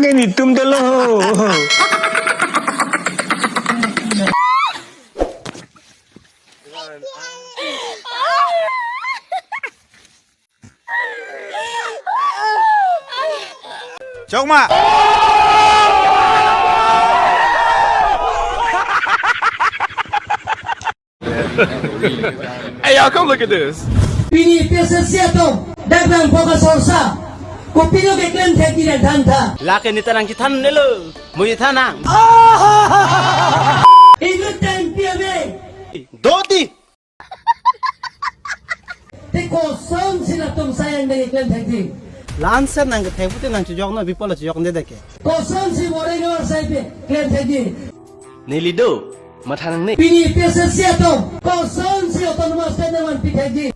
ke ni tum de lo Chok ma. Hey y'all, come look at this. Pini Therak dagang boga sorsa. Kupino ke klen theki na dhanta. Laki ni tanang kitan nilo. Mui tanang. Inu time piame. Doti. Teko son sila tum sayang dari klen theki. Lancer nang keteputi nang cujok na bipola cujok nde deke. Koson si morenor saipe klen theki. Nilido. Mathanang ni. Pini Therak koson si autonomous tenaman pitheki.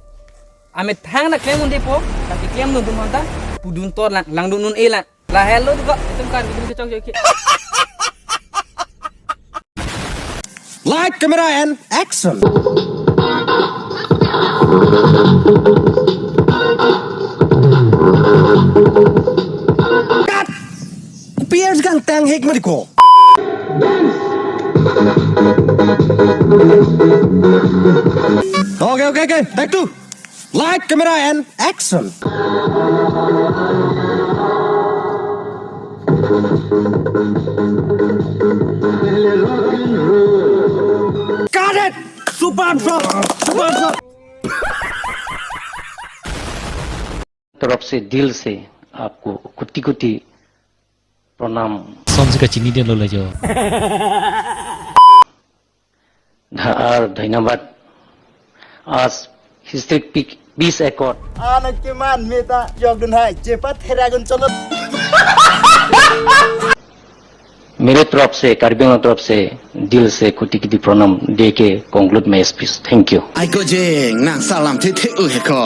Ame thang na claim undi po, tapi claim nun tumanta, pudun tor lang dun nun ilang. La hello juga, itu kan bikin kecong joki. light camera and action cut Pierce gang tang hik madiko okay take two light camera and action got it super shot तरफ से दिल से आपको कुटी कुटी प्रणाम समझ का चीनी दे लो ले जाओ और धन्यवाद आज हिस्ट्री पिक 20 एकड़ Anak cuman meta jog dun hai cepat heragun colot. मेरे तरफ से कार्बियों तरफ से दिल से कुटी कुटी प्रणाम दे के conclude my speech thank you Ai ko jeng nang salam the the u he ko